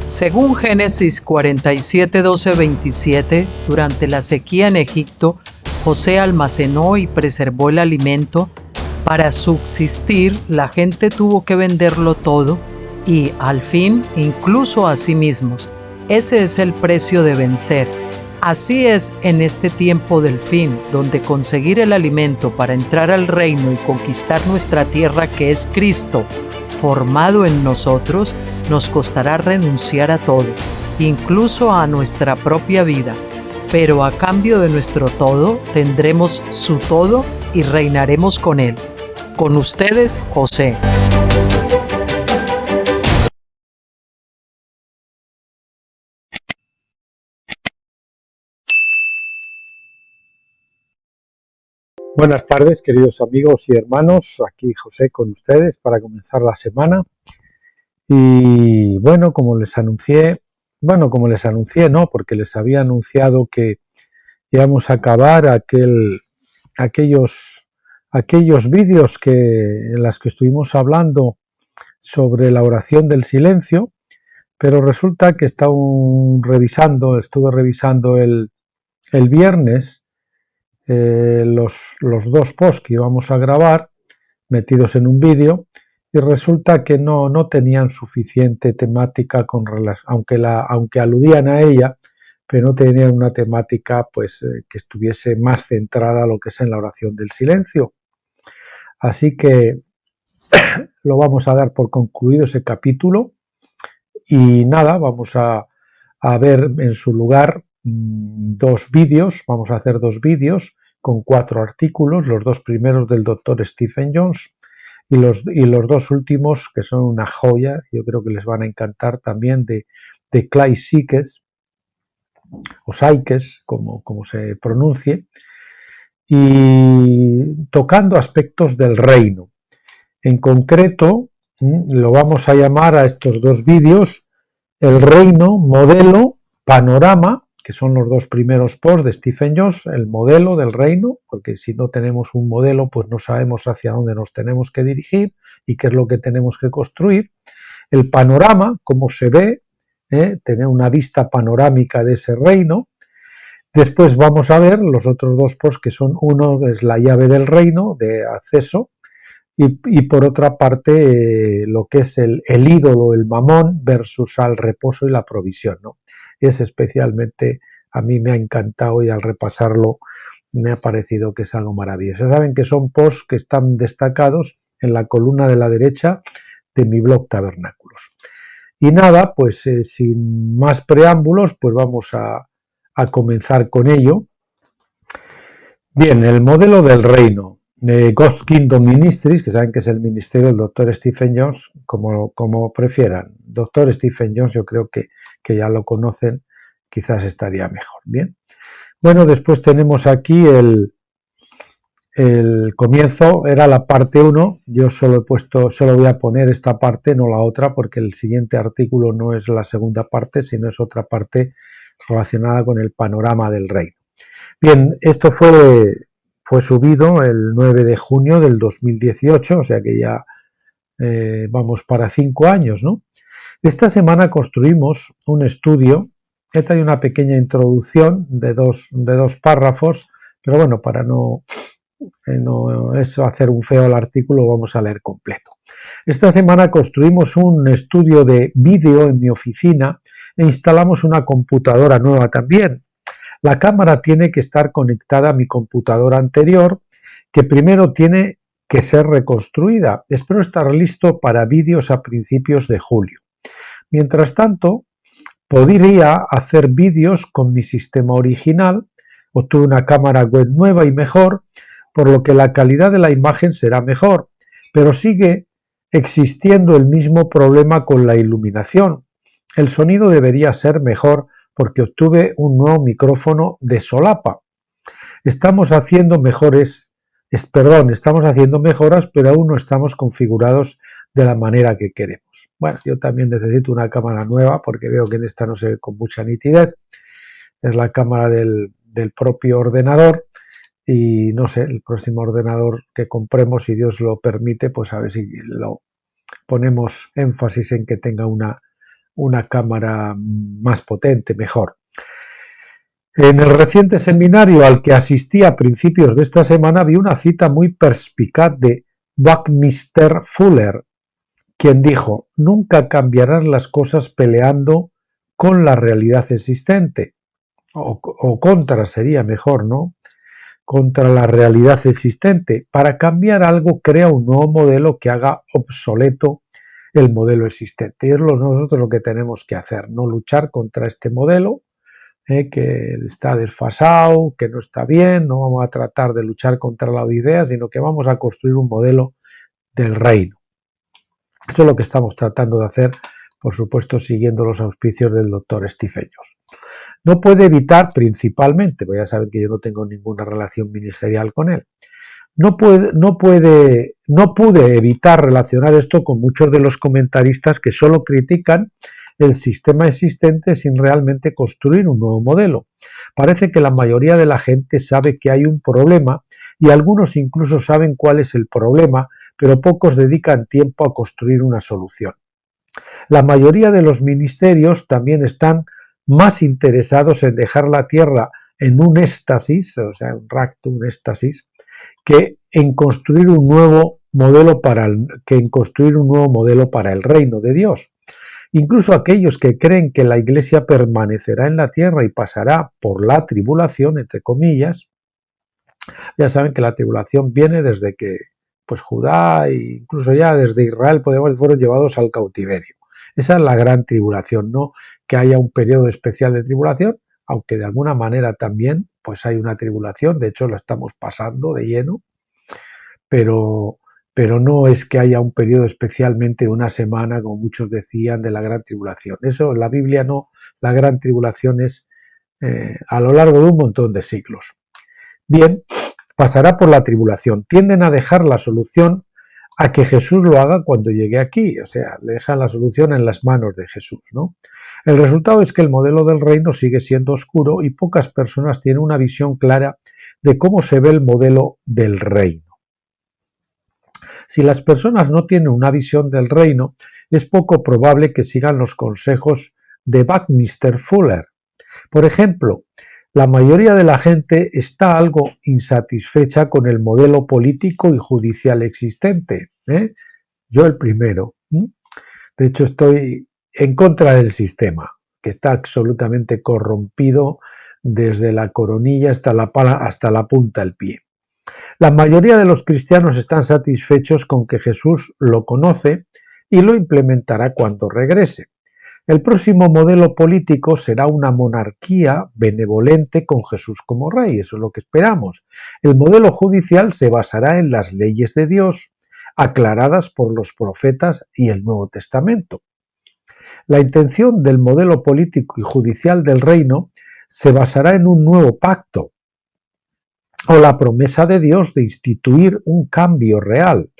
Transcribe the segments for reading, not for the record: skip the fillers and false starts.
Según Génesis 47, 12, 27, durante la sequía en Egipto, José almacenó y preservó el alimento. Para subsistir, la gente tuvo que venderlo todo y, al fin, incluso a sí mismos. Ese es el precio de vencer. Así es en este tiempo del fin, donde conseguir el alimento para entrar al reino y conquistar nuestra tierra, que es Cristo, formado en nosotros, nos costará renunciar a todo, incluso a nuestra propia vida. Pero a cambio de nuestro todo, tendremos su todo y reinaremos con él. Con ustedes, José. Buenas tardes, queridos amigos y hermanos. Aquí José con ustedes para comenzar la semana. Y bueno, como les anuncié, no, porque les había anunciado que íbamos a acabar aquellos vídeos en los que estuvimos hablando sobre la oración del silencio, pero resulta que estuve revisando el viernes los dos posts que íbamos a grabar metidos en un vídeo, y resulta que no tenían suficiente temática aunque aludían a ella, pero no tenían una temática que estuviese más centrada a lo que es en la oración del silencio. Así que lo vamos a dar por concluido ese capítulo y nada, vamos a ver en su lugar vamos a hacer dos vídeos con 4 artículos, los dos primeros del doctor Stephen Jones y los dos últimos, que son una joya, yo creo que les van a encantar también, de Clay Sykes, o Sykes, como se pronuncie, y tocando aspectos del reino. En concreto, lo vamos a llamar a estos dos vídeos el reino, modelo, panorama, que son los dos primeros posts de Stephen Jones, el modelo del reino, porque si no tenemos un modelo, pues no sabemos hacia dónde nos tenemos que dirigir y qué es lo que tenemos que construir. El panorama, cómo se ve, tener una vista panorámica de ese reino. Después vamos a ver los otros dos posts, que son uno es la llave del reino, de acceso, y por otra parte lo que es el ídolo, el mamón, versus al reposo y la provisión, ¿no? Es especialmente, a mí me ha encantado y al repasarlo me ha parecido que es algo maravilloso. Ya saben que son posts que están destacados en la columna de la derecha de mi blog Tabernáculos. Y nada, pues sin más preámbulos, pues vamos a comenzar con ello. Bien, el modelo del reino. God's Kingdom Ministries, que saben que es el ministerio del Dr. Stephen Jones, como prefieran. Dr. Stephen Jones, yo creo que ya lo conocen, quizás estaría mejor. Bien. Bueno, después tenemos aquí el comienzo, era la parte 1, yo solo voy a poner esta parte, no la otra, porque el siguiente artículo no es la segunda parte, sino es otra parte relacionada con el panorama del reino. Bien, esto fue subido el 9 de junio del 2018, o sea que ya vamos para 5 años, ¿no? Esta semana construimos un estudio. Esta hay una pequeña introducción de dos párrafos, pero bueno, para no hacer un feo al artículo, vamos a leer completo. Esta semana construimos un estudio de vídeo en mi oficina e instalamos una computadora nueva también. La cámara tiene que estar conectada a mi computadora anterior, que primero tiene que ser reconstruida. Espero estar listo para vídeos a principios de julio. Mientras tanto, podría hacer vídeos con mi sistema original. Obtuve una cámara web nueva y mejor, por lo que la calidad de la imagen será mejor, pero sigue existiendo el mismo problema con la iluminación. El sonido debería ser mejor porque obtuve un nuevo micrófono de solapa. Estamos haciendo mejoras, pero aún no estamos configurados de la manera que queremos. Bueno, yo también necesito una cámara nueva porque veo que en esta no se ve con mucha nitidez. Es la cámara del propio ordenador y no sé, el próximo ordenador que compremos, si Dios lo permite, pues a ver si lo ponemos énfasis en que tenga una una cámara más potente, mejor. En el reciente seminario al que asistí a principios de esta semana vi una cita muy perspicaz de Buckminster Fuller, quien dijo: nunca cambiarán las cosas peleando con la realidad existente, o contra sería mejor, ¿no? Contra la realidad existente. Para cambiar algo, crea un nuevo modelo que haga obsoleto el modelo existente. Y es nosotros lo que tenemos que hacer, no luchar contra este modelo, que está desfasado, que no está bien, no vamos a tratar de luchar contra la idea, sino que vamos a construir un modelo del reino. Eso es lo que estamos tratando de hacer, por supuesto, siguiendo los auspicios del doctor Stephen Jones. No puede evitar, principalmente, pues ya saben que yo no tengo ninguna relación ministerial con él, no pude evitar relacionar esto con muchos de los comentaristas que solo critican el sistema existente sin realmente construir un nuevo modelo. Parece que la mayoría de la gente sabe que hay un problema y algunos incluso saben cuál es el problema, pero pocos dedican tiempo a construir una solución. La mayoría de los ministerios también están más interesados en dejar la tierra en un éxtasis, o sea, un rapto, un éxtasis, que en construir un nuevo modelo para el reino de Dios. Incluso aquellos que creen que la Iglesia permanecerá en la tierra y pasará por la tribulación, entre comillas, ya saben que la tribulación viene desde que pues Judá e incluso ya desde Israel fueron llevados al cautiverio. Esa es la gran tribulación, no que haya un periodo especial de tribulación, aunque de alguna manera también pues hay una tribulación, de hecho la estamos pasando de lleno, pero no es que haya un periodo especialmente de una semana, como muchos decían, de la gran tribulación. Eso en la Biblia no, la gran tribulación es a lo largo de un montón de siglos. Bien, pasará por la tribulación. Tienden a dejar la solución a que Jesús lo haga cuando llegue aquí, o sea, le dejan la solución en las manos de Jesús, ¿no? El resultado es que el modelo del reino sigue siendo oscuro y pocas personas tienen una visión clara de cómo se ve el modelo del reino. Si las personas no tienen una visión del reino, es poco probable que sigan los consejos de Buckminster Fuller. Por ejemplo, la mayoría de la gente está algo insatisfecha con el modelo político y judicial existente. Yo el primero. De hecho, estoy en contra del sistema, que está absolutamente corrompido desde la coronilla hasta la punta del pie. La mayoría de los cristianos están satisfechos con que Jesús lo conoce y lo implementará cuando regrese. El próximo modelo político será una monarquía benevolente con Jesús como rey, eso es lo que esperamos. El modelo judicial se basará en las leyes de Dios, aclaradas por los profetas y el Nuevo Testamento. La intención del modelo político y judicial del reino se basará en un nuevo pacto, o la promesa de Dios de instituir un cambio real,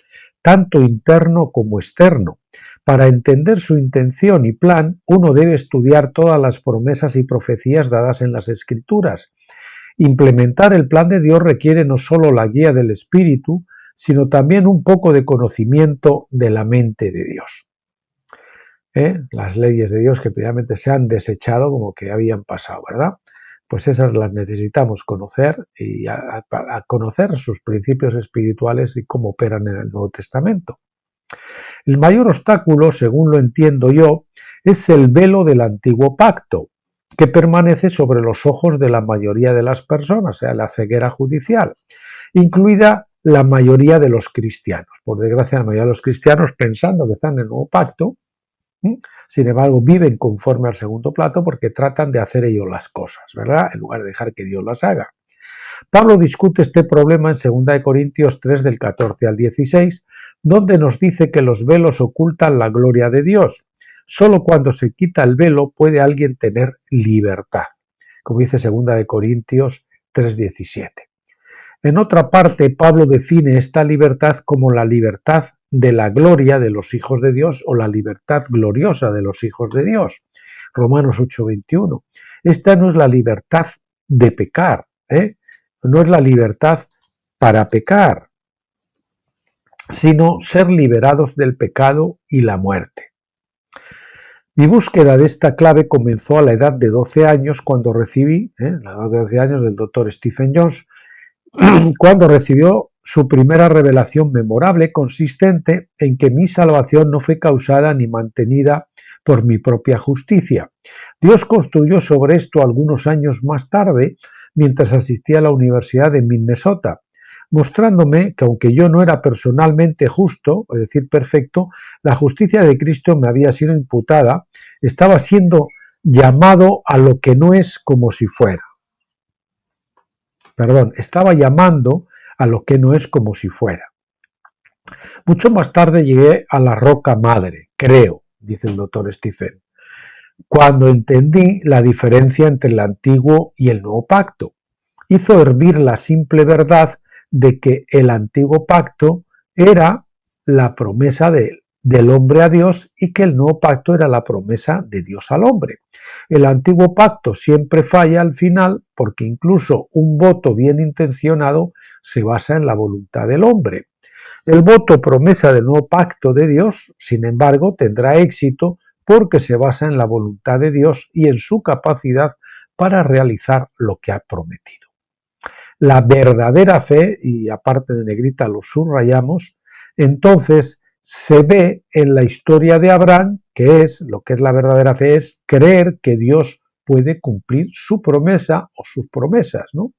tanto interno como externo. Para entender su intención y plan, uno debe estudiar todas las promesas y profecías dadas en las Escrituras. Implementar el plan de Dios requiere no solo la guía del Espíritu, sino también un poco de conocimiento de la mente de Dios. Las leyes de Dios que previamente se han desechado como que habían pasado, ¿verdad? Pues esas las necesitamos conocer y a conocer sus principios espirituales y cómo operan en el Nuevo Testamento. El mayor obstáculo, según lo entiendo yo, es el velo del antiguo pacto, que permanece sobre los ojos de la mayoría de las personas, o sea, la ceguera judicial, incluida la mayoría de los cristianos. Por desgracia, la mayoría de los cristianos, pensando que están en el nuevo pacto, sin embargo, viven conforme al segundo plato porque tratan de hacer ellos las cosas, ¿verdad? En lugar de dejar que Dios las haga. Pablo discute este problema en 2 Corintios 3 del 14 al 16, donde nos dice que los velos ocultan la gloria de Dios. Solo cuando se quita el velo puede alguien tener libertad, como dice 2 Corintios 3:17. En otra parte, Pablo define esta libertad como la libertad de la gloria de los hijos de Dios o la libertad gloriosa de los hijos de Dios. Romanos 8:21. Esta no es la libertad de pecar, no es la libertad para pecar, sino ser liberados del pecado y la muerte. Mi búsqueda de esta clave comenzó a la edad de 12 años cuando recibí, la edad de 12 años del doctor Stephen Jones, cuando recibió su primera revelación memorable consistente en que mi salvación no fue causada ni mantenida por mi propia justicia. Dios construyó sobre esto algunos años más tarde, mientras asistía a la Universidad de Minnesota, mostrándome que aunque yo no era personalmente justo, es decir, perfecto, la justicia de Cristo me había sido imputada, estaba siendo llamado a lo que no es como si fuera. Estaba llamando a lo que no es como si fuera. Mucho más tarde llegué a la roca madre, creo, dice el doctor Stephen, cuando entendí la diferencia entre el antiguo y el nuevo pacto. Hizo hervir la simple verdad de que el antiguo pacto era la promesa del hombre a Dios y que el nuevo pacto era la promesa de Dios al hombre. El antiguo pacto siempre falla al final porque incluso un voto bien intencionado se basa en la voluntad del hombre. El voto promesa del nuevo pacto de Dios, sin embargo, tendrá éxito porque se basa en la voluntad de Dios y en su capacidad para realizar lo que ha prometido. La verdadera fe, y aparte de negrita lo subrayamos, entonces se ve en la historia de Abraham, que es lo que es la verdadera fe, es creer que Dios puede cumplir su promesa o sus promesas, ¿no?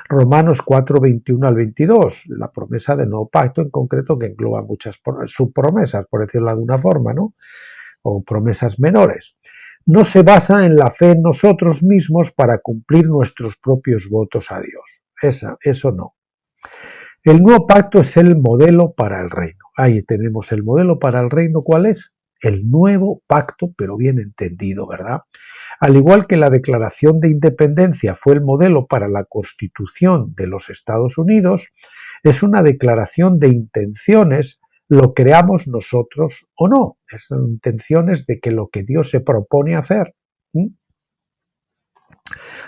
Romanos 4, 21 al 22, la promesa del nuevo pacto en concreto que engloba muchas subpromesas, por decirlo de alguna forma, ¿no? O promesas menores. No se basa en la fe en nosotros mismos para cumplir nuestros propios votos a Dios. Eso no. El nuevo pacto es el modelo para el reino. Ahí tenemos el modelo para el reino. ¿Cuál es? El nuevo pacto, pero bien entendido, ¿verdad? Al igual que la Declaración de Independencia fue el modelo para la Constitución de los Estados Unidos, es una declaración de intenciones, lo creamos nosotros o no. Son intenciones de que lo que Dios se propone hacer.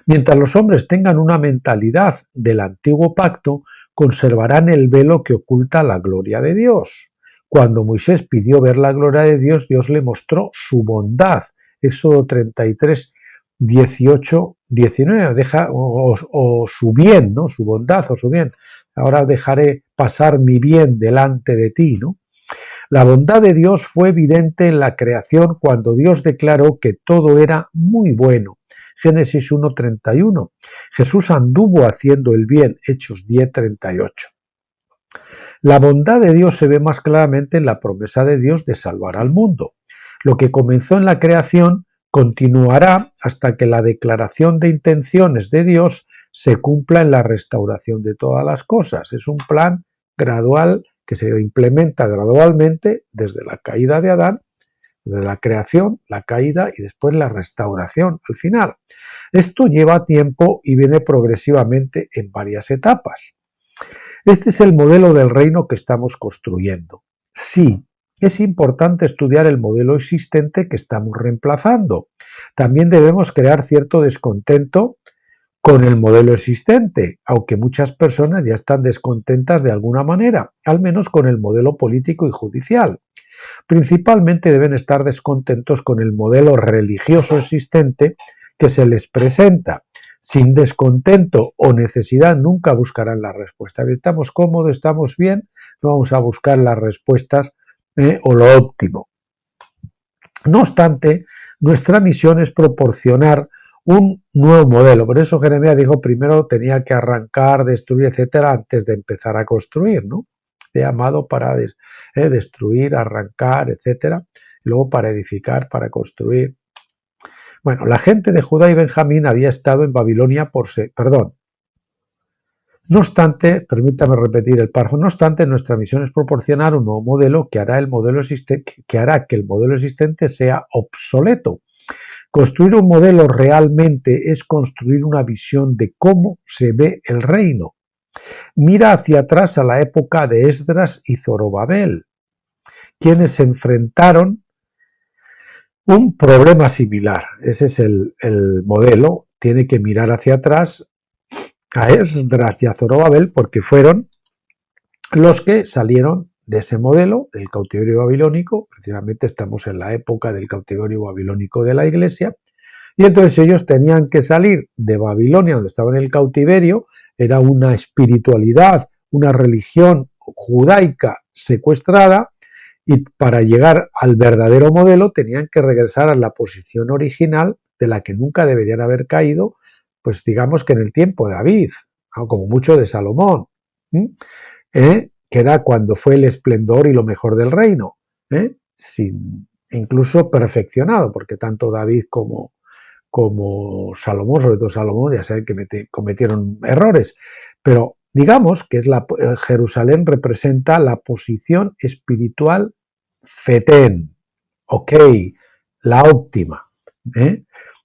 Mientras los hombres tengan una mentalidad del antiguo pacto, conservarán el velo que oculta la gloria de Dios. Cuando Moisés pidió ver la gloria de Dios, Dios le mostró su bondad. Éxodo 33, 18, 19, o su bien, ¿no? Su bondad o su bien. Ahora dejaré pasar mi bien delante de ti, ¿no? La bondad de Dios fue evidente en la creación cuando Dios declaró que todo era muy bueno. Génesis 1:31. Jesús anduvo haciendo el bien. Hechos 10:38. La bondad de Dios se ve más claramente en la promesa de Dios de salvar al mundo. Lo que comenzó en la creación continuará hasta que la declaración de intenciones de Dios se cumpla en la restauración de todas las cosas. Es un plan gradual que se implementa gradualmente desde la caída de Adán, de la creación, la caída y después la restauración al final. Esto lleva tiempo y viene progresivamente en varias etapas. Este es el modelo del reino que estamos construyendo. Sí, es importante estudiar el modelo existente que estamos reemplazando. También debemos crear cierto descontento con el modelo existente, aunque muchas personas ya están descontentas de alguna manera, al menos con el modelo político y judicial. Principalmente deben estar descontentos con el modelo religioso existente que se les presenta. Sin descontento o necesidad nunca buscarán la respuesta. Estamos cómodos, estamos bien, no vamos a buscar las respuestas o lo óptimo. No obstante, nuestra misión es proporcionar un nuevo modelo. Por eso Jeremías dijo primero tenía que arrancar, destruir, etcétera, antes de empezar a construir, ¿no? He llamado para destruir, arrancar, etcétera, y luego para edificar, para construir. Bueno, la gente de Judá y Benjamín había estado en Babilonia No obstante, permítame repetir el párrafo, no obstante, nuestra misión es proporcionar un nuevo modelo que hará que el modelo existente sea obsoleto. Construir un modelo realmente es construir una visión de cómo se ve el reino. Mira hacia atrás a la época de Esdras y Zorobabel, quienes se enfrentaron un problema similar. Ese es el modelo. Tiene que mirar hacia atrás a Esdras y a Zorobabel porque fueron los que salieron de ese modelo, el cautiverio babilónico. Precisamente estamos en la época del cautiverio babilónico de la Iglesia, y entonces ellos tenían que salir de Babilonia, donde estaban en el cautiverio. Era una espiritualidad, una religión judaica secuestrada, y para llegar al verdadero modelo tenían que regresar a la posición original de la que nunca deberían haber caído, pues digamos que en el tiempo de David, como mucho de Salomón, que era cuando fue el esplendor y lo mejor del reino, incluso perfeccionado, porque tanto David como Salomón, sobre todo Salomón, ya saben que cometieron errores, pero digamos que Jerusalén representa la posición espiritual fetén, ok, la óptima.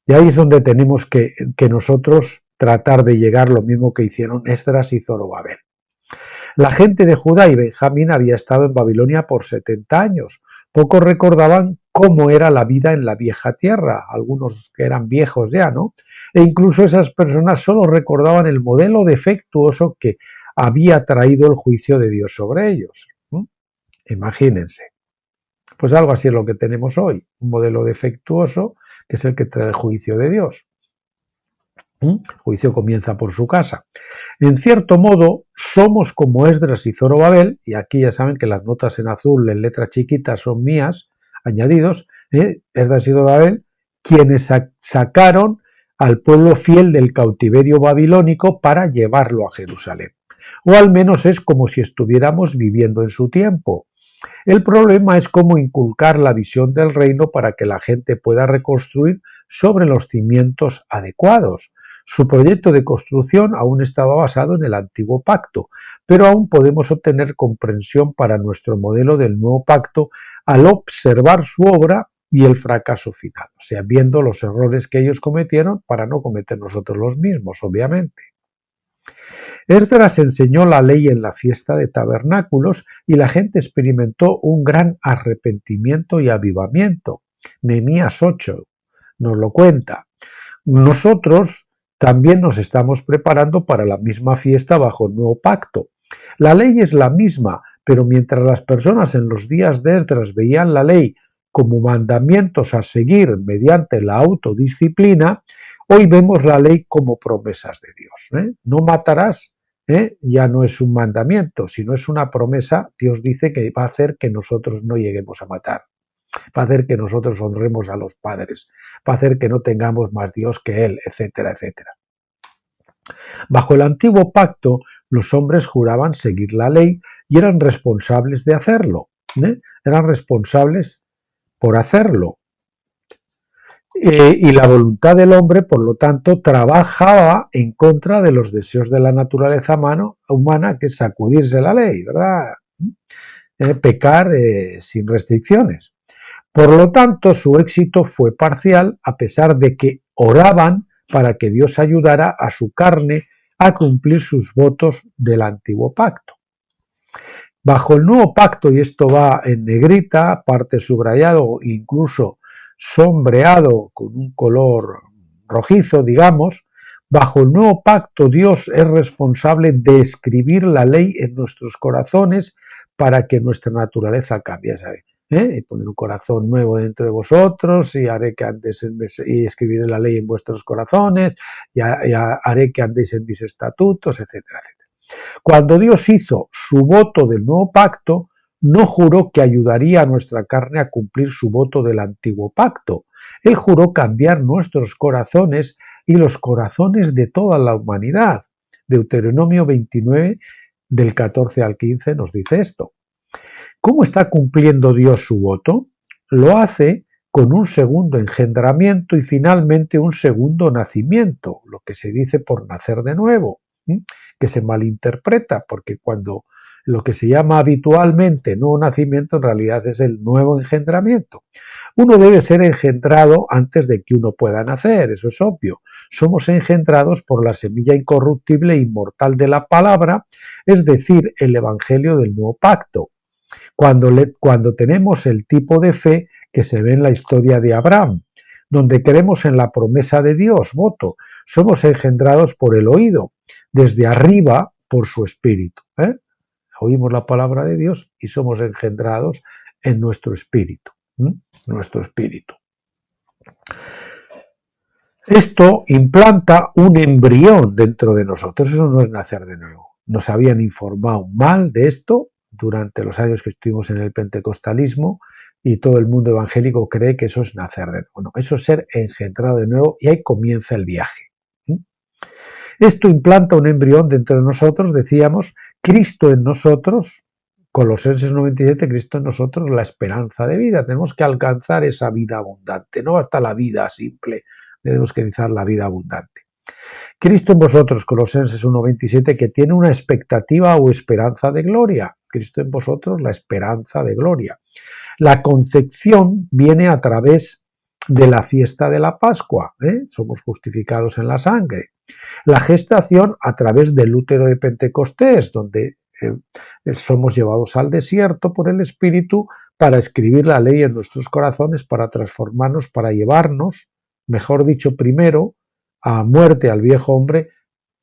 Y ahí es donde tenemos que nosotros tratar de llegar, lo mismo que hicieron Esdras y Zorobabel. La gente de Judá y Benjamín había estado en Babilonia por 70 años. Pocos recordaban cómo era la vida en la vieja tierra, algunos que eran viejos ya, ¿no? E incluso esas personas solo recordaban el modelo defectuoso que había traído el juicio de Dios sobre ellos. Imagínense. Pues algo así es lo que tenemos hoy, un modelo defectuoso que es el que trae el juicio de Dios. El juicio comienza por su casa. En cierto modo, somos como Esdras y Zorobabel, y aquí ya saben que las notas en azul, en letra chiquita, son mías, añadidos, Esdras y Zorobabel, quienes sacaron al pueblo fiel del cautiverio babilónico para llevarlo a Jerusalén. O al menos es como si estuviéramos viviendo en su tiempo. El problema es cómo inculcar la visión del reino para que la gente pueda reconstruir sobre los cimientos adecuados. Su proyecto de construcción aún estaba basado en el antiguo pacto, pero aún podemos obtener comprensión para nuestro modelo del nuevo pacto al observar su obra y el fracaso final, o sea, viendo los errores que ellos cometieron para no cometer nosotros los mismos, obviamente. Esdras enseñó la ley en la fiesta de tabernáculos y la gente experimentó un gran arrepentimiento y avivamiento. Nehemías 8 nos lo cuenta. Nosotros también nos estamos preparando para la misma fiesta bajo el nuevo pacto. La ley es la misma, pero mientras las personas en los días de Esdras veían la ley como mandamientos a seguir mediante la autodisciplina, hoy vemos la ley como promesas de Dios. No matarás, ya no es un mandamiento, sino es una promesa. Dios dice que va a hacer que nosotros no lleguemos a matar. Va a hacer que nosotros honremos a los padres, va a hacer que no tengamos más Dios que Él, etcétera, etcétera. Bajo el antiguo pacto, los hombres juraban seguir la ley y eran responsables de hacerlo. Eran responsables por hacerlo. Y la voluntad del hombre, por lo tanto, trabajaba en contra de los deseos de la naturaleza humana, que es sacudirse la ley, ¿verdad? Pecar sin restricciones. Por lo tanto, su éxito fue parcial, a pesar de que oraban para que Dios ayudara a su carne a cumplir sus votos del antiguo pacto. Bajo el nuevo pacto, y esto va en negrita, parte subrayado, incluso sombreado con un color rojizo, digamos, bajo el nuevo pacto Dios es responsable de escribir la ley en nuestros corazones para que nuestra naturaleza cambie, ¿sabes? Y poner un corazón nuevo dentro de vosotros, y haré que andéis y escribiré la ley en vuestros corazones, y haré que andéis en mis estatutos, etcétera, etcétera. Cuando Dios hizo su voto del nuevo pacto, no juró que ayudaría a nuestra carne a cumplir su voto del antiguo pacto. Él juró cambiar nuestros corazones y los corazones de toda la humanidad. Deuteronomio 29, del 14 al 15, nos dice esto. ¿Cómo está cumpliendo Dios su voto? Lo hace con un segundo engendramiento y finalmente un segundo nacimiento, lo que se dice por nacer de nuevo, que se malinterpreta, porque cuando lo que se llama habitualmente nuevo nacimiento en realidad es el nuevo engendramiento. Uno debe ser engendrado antes de que uno pueda nacer, eso es obvio. Somos engendrados por la semilla incorruptible e inmortal de la palabra, es decir, el evangelio del nuevo pacto. Cuando tenemos el tipo de fe que se ve en la historia de Abraham, donde creemos en la promesa de Dios, voto, somos engendrados por el oído, desde arriba por su espíritu. oímos la palabra de Dios y somos engendrados en nuestro espíritu. Nuestro espíritu. Esto implanta un embrión dentro de nosotros, eso no es nacer de nuevo. Nos habían informado mal de esto durante los años que estuvimos en el pentecostalismo y todo el mundo evangélico cree que eso es nacer de nuevo. No, eso es ser engendrado de nuevo y ahí comienza el viaje. Esto implanta un embrión dentro de nosotros, decíamos, Cristo en nosotros, Colosenses 97, Cristo en nosotros, la esperanza de vida. Tenemos que alcanzar esa vida abundante, no hasta la vida simple, tenemos que realizar la vida abundante. Cristo en vosotros, Colosenses 1:27, que tiene una expectativa o esperanza de gloria. Cristo en vosotros, la esperanza de gloria. La concepción viene a través de la fiesta de la Pascua, somos justificados en la sangre. La gestación a través del útero de Pentecostés, donde somos llevados al desierto por el Espíritu para escribir la ley en nuestros corazones, para transformarnos, para llevarnos, mejor dicho, primero a muerte al viejo hombre,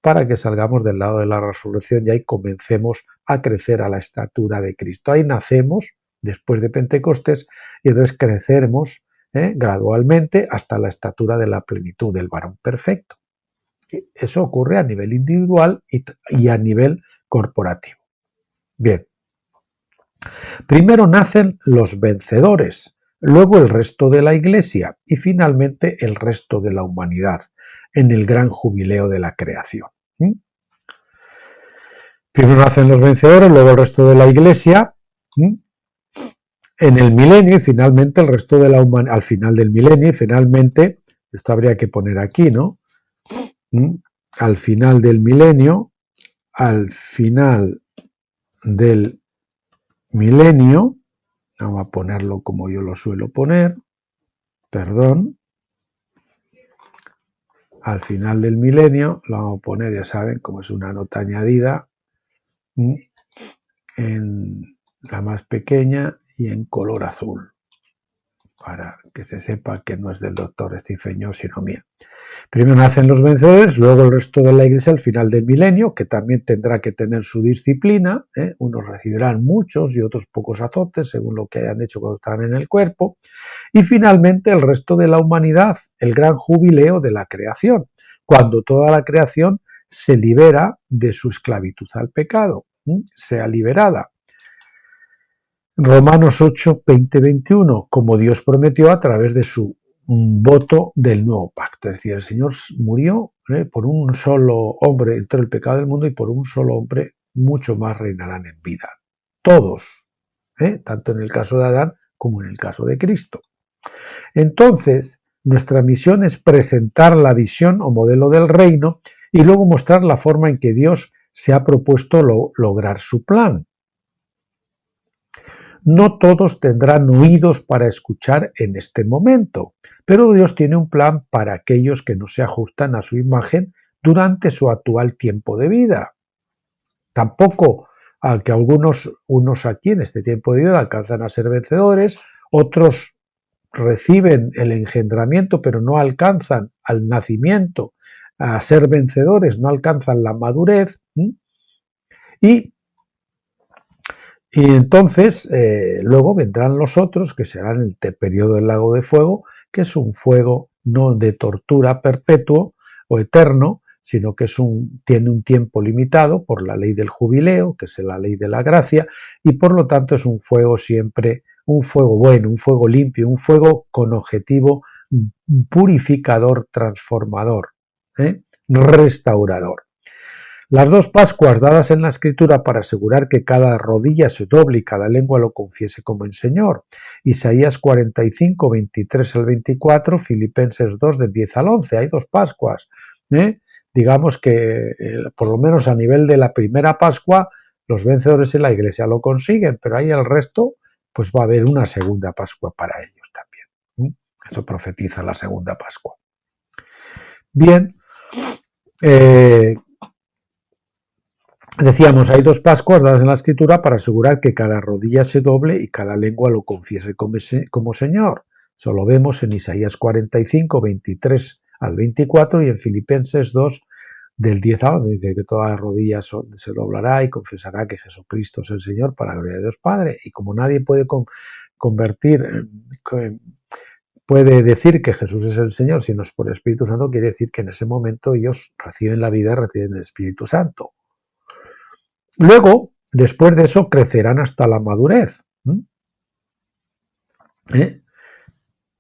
para que salgamos del lado de la resurrección y ahí comencemos a crecer a la estatura de Cristo. Ahí nacemos después de Pentecostés y entonces creceremos gradualmente hasta la estatura de la plenitud del varón perfecto. Eso ocurre a nivel individual y a nivel corporativo. Bien, primero nacen los vencedores, luego el resto de la Iglesia y finalmente el resto de la humanidad en el gran jubileo de la creación. Primero nacen los vencedores, luego el resto de la Iglesia en el milenio y finalmente el resto de la humanidad al final del milenio y finalmente, esto habría que poner aquí, ¿no? Al final del milenio, vamos a ponerlo como yo lo suelo poner, perdón, al final del milenio, lo vamos a poner, ya saben, como es una nota añadida, en la más pequeña y en color azul, para que se sepa que no es del doctor Stephen Jobs, sino mía. Primero nacen los vencedores, luego el resto de la Iglesia al final del milenio, que también tendrá que tener su disciplina, unos recibirán muchos y otros pocos azotes, según lo que hayan hecho cuando estaban en el cuerpo, y finalmente el resto de la humanidad, el gran jubileo de la creación, cuando toda la creación se libera de su esclavitud al pecado, sea liberada. Romanos 8, 20, 21, como Dios prometió a través de su voto del nuevo pacto. Es decir, el Señor murió por un solo hombre, entró el pecado del mundo y por un solo hombre mucho más reinarán en vida. Todos, tanto en el caso de Adán como en el caso de Cristo. Entonces, nuestra misión es presentar la visión o modelo del reino y luego mostrar la forma en que Dios se ha propuesto lograr su plan. No todos tendrán oídos para escuchar en este momento, pero Dios tiene un plan para aquellos que no se ajustan a su imagen durante su actual tiempo de vida. Tampoco al que unos aquí en este tiempo de vida alcanzan a ser vencedores, otros reciben el engendramiento pero no alcanzan al nacimiento a ser vencedores, no alcanzan la madurez y entonces luego vendrán los otros que serán el periodo del lago de fuego, que es un fuego no de tortura perpetuo o eterno, sino que tiene un tiempo limitado por la ley del jubileo, que es la ley de la gracia, y por lo tanto es un fuego siempre, un fuego bueno, un fuego limpio, un fuego con objetivo purificador, transformador, restaurador. Las dos Pascuas dadas en la Escritura para asegurar que cada rodilla se doble y cada lengua lo confiese como el Señor. Isaías 45, 23 al 24, Filipenses 2, del 10 al 11. Hay dos Pascuas. Digamos que por lo menos a nivel de la primera Pascua los vencedores en la Iglesia lo consiguen, pero ahí el resto pues va a haber una segunda Pascua para ellos también. Eso profetiza la segunda Pascua. Bien, decíamos, hay dos Pascuas dadas en la Escritura para asegurar que cada rodilla se doble y cada lengua lo confiese como Señor. Eso lo vemos en Isaías 45, 23 al 24 y en Filipenses 2, del 10 al 11, dice que toda rodilla se doblará y confesará que Jesucristo es el Señor para la gloria de Dios Padre. Y como nadie puede puede decir que Jesús es el Señor si no es por el Espíritu Santo, quiere decir que en ese momento ellos reciben la vida, reciben el Espíritu Santo. Luego, después de eso, crecerán hasta la madurez.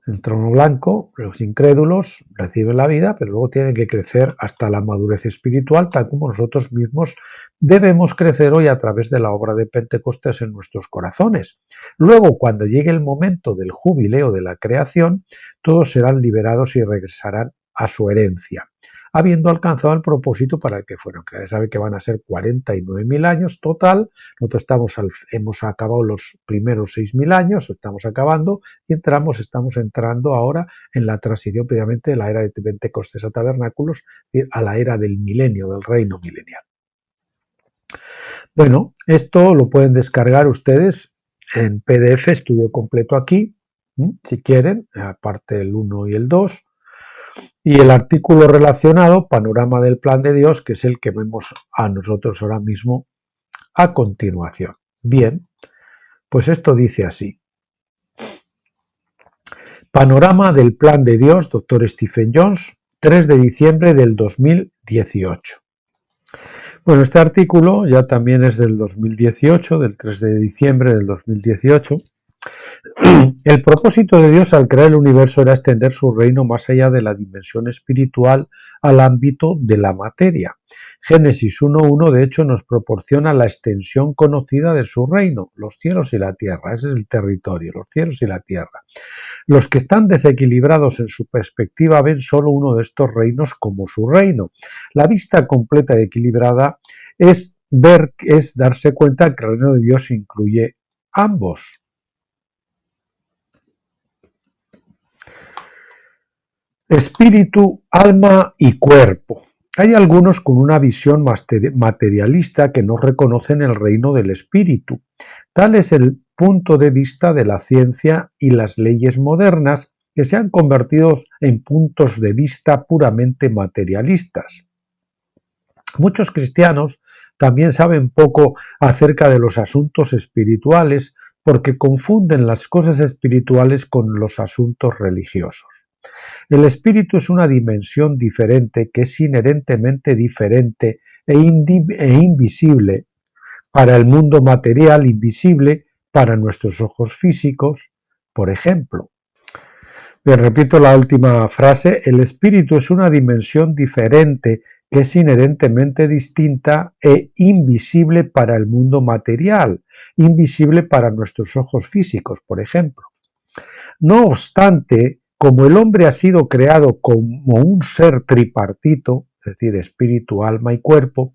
El trono blanco, los incrédulos reciben la vida, pero luego tienen que crecer hasta la madurez espiritual, tal como nosotros mismos debemos crecer hoy a través de la obra de Pentecostés en nuestros corazones. Luego, cuando llegue el momento del jubileo de la creación, todos serán liberados y regresarán a su herencia, habiendo alcanzado el propósito para el que fueron creados. Sabe que van a ser 49.000 años total. Nosotros hemos acabado los primeros 6.000 años, estamos acabando y estamos entrando ahora en la transición previamente de la era de Pentecostés a Tabernáculos a la era del milenio, del reino milenial. Bueno, esto lo pueden descargar ustedes en PDF, estudio completo aquí, si quieren, aparte el 1 y el 2. Y el artículo relacionado, Panorama del Plan de Dios, que es el que vemos a nosotros ahora mismo a continuación. Bien, pues esto dice así. Panorama del Plan de Dios, Dr. Stephen Jones, 3 de diciembre del 2018. Bueno, este artículo ya también es del 2018, del 3 de diciembre del 2018. El propósito de Dios al crear el universo era extender su reino más allá de la dimensión espiritual al ámbito de la materia. Génesis 1.1 de hecho nos proporciona la extensión conocida de su reino, los cielos y la tierra. Ese es el territorio, los cielos y la tierra. Los que están desequilibrados en su perspectiva ven solo uno de estos reinos como su reino. La vista completa y equilibrada es darse cuenta que el reino de Dios incluye ambos. Espíritu, alma y cuerpo. Hay algunos con una visión materialista que no reconocen el reino del espíritu. Tal es el punto de vista de la ciencia y las leyes modernas que se han convertido en puntos de vista puramente materialistas. Muchos cristianos también saben poco acerca de los asuntos espirituales porque confunden las cosas espirituales con los asuntos religiosos. El espíritu es una dimensión diferente que es inherentemente diferente e invisible para el mundo material, invisible para nuestros ojos físicos, por ejemplo. Bien, repito la última frase, el espíritu es una dimensión diferente que es inherentemente distinta e invisible para el mundo material, invisible para nuestros ojos físicos, por ejemplo. No obstante, como el hombre ha sido creado como un ser tripartito, es decir, espíritu, alma y cuerpo,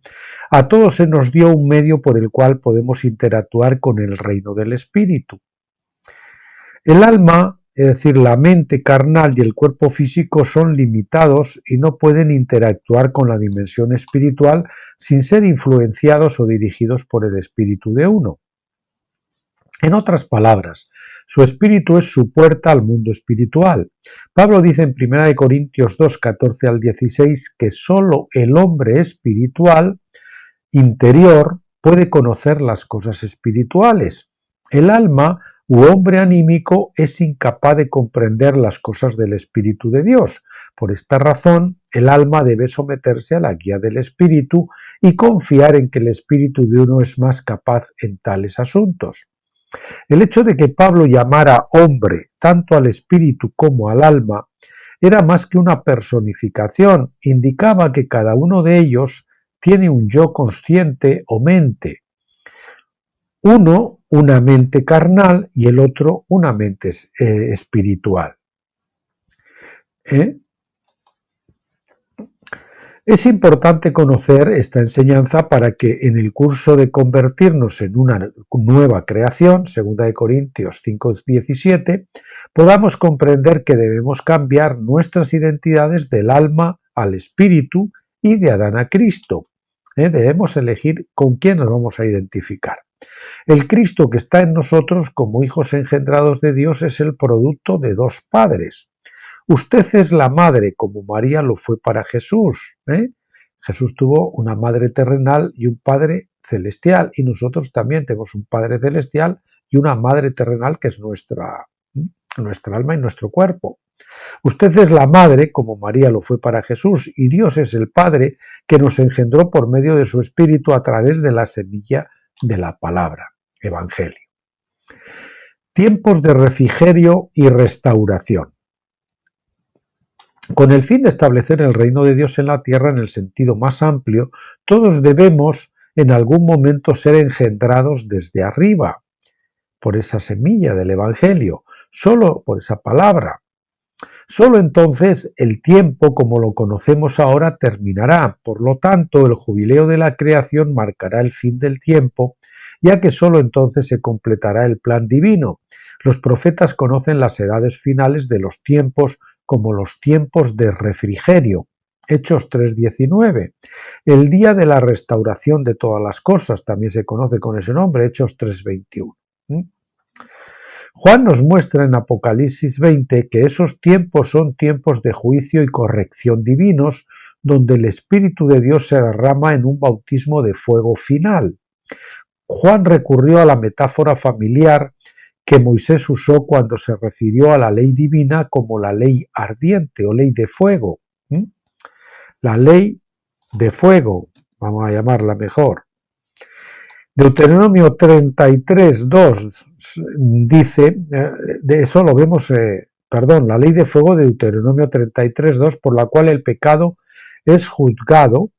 a todos se nos dio un medio por el cual podemos interactuar con el reino del espíritu. El alma, es decir, la mente carnal y el cuerpo físico son limitados y no pueden interactuar con la dimensión espiritual sin ser influenciados o dirigidos por el espíritu de uno. En otras palabras, su espíritu es su puerta al mundo espiritual. Pablo dice en 1 Corintios 2, 14 al 16 que solo el hombre espiritual, interior, puede conocer las cosas espirituales. El alma u hombre anímico es incapaz de comprender las cosas del Espíritu de Dios. Por esta razón, el alma debe someterse a la guía del Espíritu y confiar en que el Espíritu de uno es más capaz en tales asuntos. El hecho de que Pablo llamara hombre tanto al espíritu como al alma era más que una personificación, indicaba que cada uno de ellos tiene un yo consciente o mente. Uno, una mente carnal y el otro, una mente espiritual. Es importante conocer esta enseñanza para que en el curso de convertirnos en una nueva creación, 2 Corintios 5:17, podamos comprender que debemos cambiar nuestras identidades del alma al espíritu y de Adán a Cristo. Debemos elegir con quién nos vamos a identificar. El Cristo que está en nosotros como hijos engendrados de Dios es el producto de dos padres. Usted es la madre, como María lo fue para Jesús. Jesús tuvo una madre terrenal y un padre celestial, y nosotros también tenemos un padre celestial y una madre terrenal que es nuestra alma y nuestro cuerpo. Usted es la madre, como María lo fue para Jesús, y Dios es el Padre que nos engendró por medio de su Espíritu a través de la semilla de la palabra, Evangelio. Tiempos de refrigerio y restauración. Con el fin de establecer el reino de Dios en la tierra en el sentido más amplio, todos debemos en algún momento ser engendrados desde arriba, por esa semilla del Evangelio, solo por esa palabra. Solo entonces el tiempo como lo conocemos ahora terminará. Por lo tanto, el jubileo de la creación marcará el fin del tiempo, ya que solo entonces se completará el plan divino. Los profetas conocen las edades finales de los tiempos como los tiempos de refrigerio. Hechos 3:19. El día de la restauración de todas las cosas también se conoce con ese nombre, Hechos 3:21. Juan nos muestra en Apocalipsis 20 que esos tiempos son tiempos de juicio y corrección divinos, donde el Espíritu de Dios se derrama en un bautismo de fuego final. Juan recurrió a la metáfora familiar que Moisés usó cuando se refirió a la ley divina como la ley ardiente o ley de fuego. La ley de fuego, vamos a llamarla mejor. Deuteronomio 33:2 dice, de eso lo vemos, la ley de fuego de Deuteronomio 33:2, por la cual el pecado es juzgado,